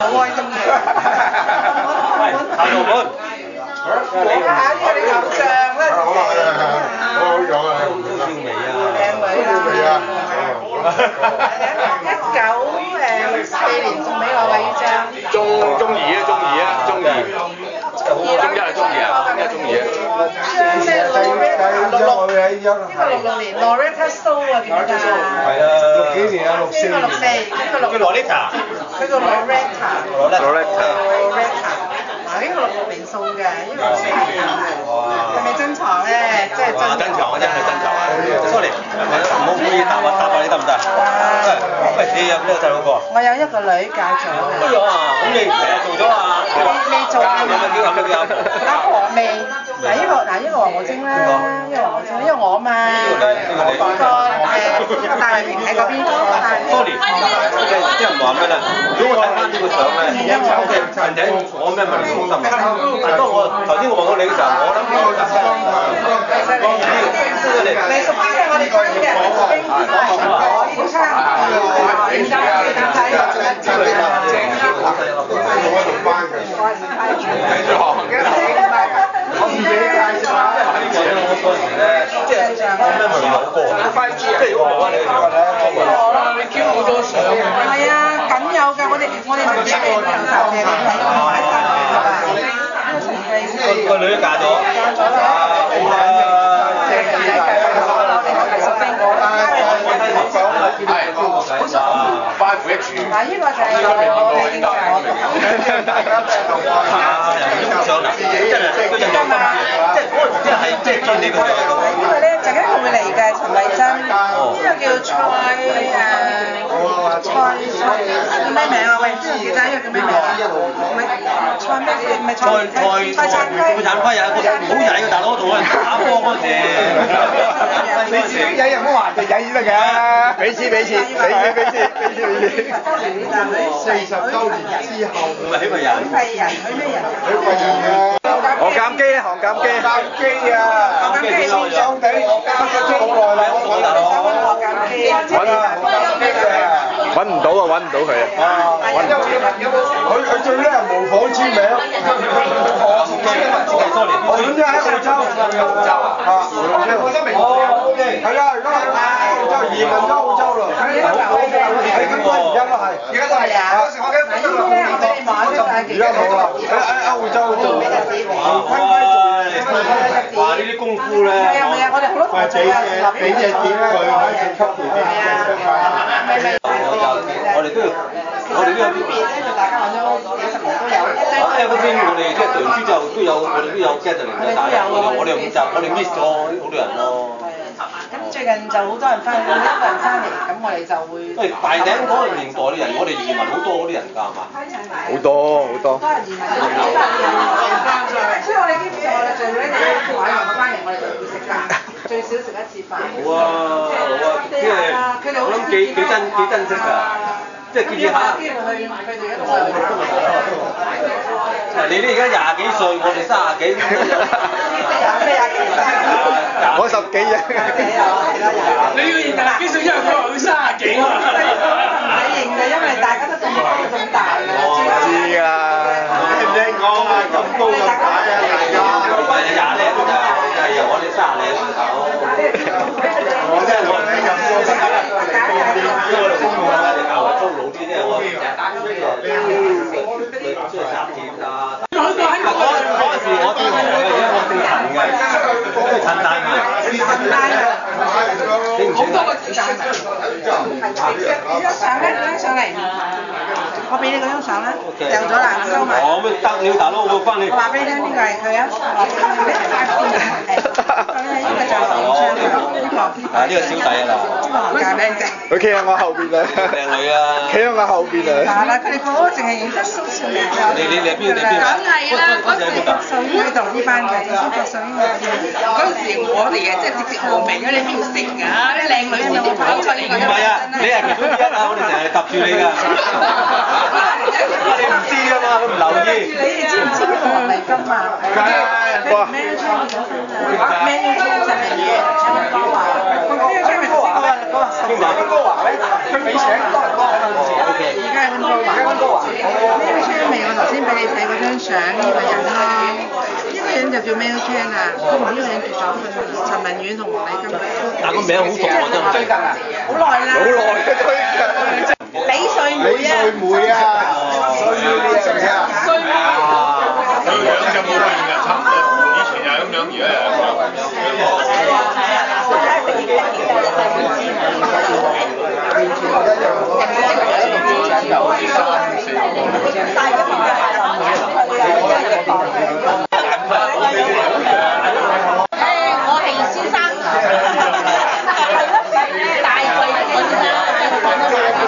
好開心嘅。陳龍門。你下呢個你偶像啦，好啦，好樣啊，都算美啊。靚女啦。1964年送俾我嘅呢張。中二啊，中二。中一係中二啊，一係中二啊。張咩 Loretta 66年 Loretta Stone 啊，記唔記得啊？係啊。幾年啊？呢個64，呢個叫 Loretta。佢個 Loretta。嗱，呢個66年送嘅，呢個64年。係咪珍藏咧？即係珍藏。珍藏啊，真係珍藏啊。Sorry，唔好意思答你得唔得？喂，你有咩細佬哥？我有一個女嫁咗嘅。乜嘢啊？咁你做咗啊？未做嘅。有咩叫阿婆未。嗱呢個黃浩晶啦，呢個黃浩晶，因為我嘛。呢個大衛平喺嗰邊。Sorry，啲人話咩咧？如果我睇翻呢個相咧，OK，人仔講咩咪好心啊？但當我頭先我望到你嘅時候，我諗呢個就係你屬於係我哋班嘅，我參我自己介紹下。我嗰陣時咧，即係我咩咪有過，即係如果冇啊，你你 Q 好多相啊！係啊，梗有㗎，我哋唔知你有時嘅，你睇我擺曬㗎。個女都嫁咗。嫁咗啦。嗱，呢個就係我影相。上嚟，真係佢就有心即係嗰陣時即係見你個樣。呢個咧陣間佢會嚟嘅，陳慧珍。呢個叫蔡叫咩名啊？喂，邊個記得呢個叫咩名啊？蔡咩？唔係蔡燦輝。蔡燦輝啊！好曳嘅大佬，同我哋打波嗰陣時。你自己曳又唔好話就曳得㗎。俾錢。40週年之後。唔係許貴人。許咩人？何鑑基啊，何鑑基啊，爽爽地，加咗好耐啦，我揾唔到佢啊，佢最叻係模仿簽名，我總之喺澳洲，係啊，而家喺澳洲移民咗澳洲啦，喺咁多而家都係，而家冇啦，喺澳洲做。話呢啲功夫咧，係啊，我哋好多同學俾隻碟佢喺度吸住啲。我哋都要，我哋都有啲。大家揾咗幾十年都有。嗰邊我哋即係讀完書之後都有，我哋都有 gathering 嘅，但係我哋又唔集，我哋 miss 咗好多人咯。咁最近就好多人翻，好多人翻嚟，咁我哋就會。喂，大頂嗰個年代啲人，我哋移民好多嗰啲人㗎係嘛？好多。多人移民，所以我哋基本上我哋做咧，你玩完翻嚟，我哋就會食飯，最少食一次飯。好啊，即係我諗幾珍惜㗎，即係見下。你呢而家20幾歲，我哋30幾。我10幾啊！你要認20幾歲，因為佢話佢30幾啊！你認嘅，因為大家都咁高咁大㗎。知㗎啦。你唔聽講啊，咁高咁大啊，大家。我哋20零㗎咋，係啊，我哋30零頭。我真係我哋咁多時間，因為我哋公務員咧，較為粗魯啲啫，我哋即係雜店啊。嗰陣時我姓何嘅，而家我姓陳嘅，即係陳大文。好多個時間。相咧，張相嚟。我俾你嗰張相啦，掉咗啦，收埋。哦，咩得了大佬，我翻你。我話俾你聽，邊個係佢啊？呢個就係啊，呢個小弟啊嗱。呢個靚仔。佢企喺我後邊啊。靚女啊。企喺我後邊啊。嗱，佢哋個個淨係影得蘇少年。你邊？梗係啦，嗰陣喺邊度？喺度呢班嘅，中國水嗰陣時我哋嘅即係直接號名咗你邊度食㗎？啲靚女先至跑出嚟㗎。唔係啊，你係其中之一啊，我哋成日揼住你㗎。你唔知㗎嘛，佢唔留意。你哋知唔知呢個黃麗金啊？哇！咩都聽唔到聲咩都聽唔到聲嘅，請溫哥華。溫哥華咧，佢俾請多倫多嗰陣時，而家係溫哥華。賞呢個人咯。呢個人就叫 Mel Chan 啊，同呢個人結咗婚啦，陳文遠同李金福。但個名好熟喎，真係。好耐啦。好耐嘅最近。李穗梅啊。李穗梅啊。穗梅呢樣嘢啊。穗梅。佢樣就冇變嘅，差唔多。以前又係咁樣，而家又係咁樣。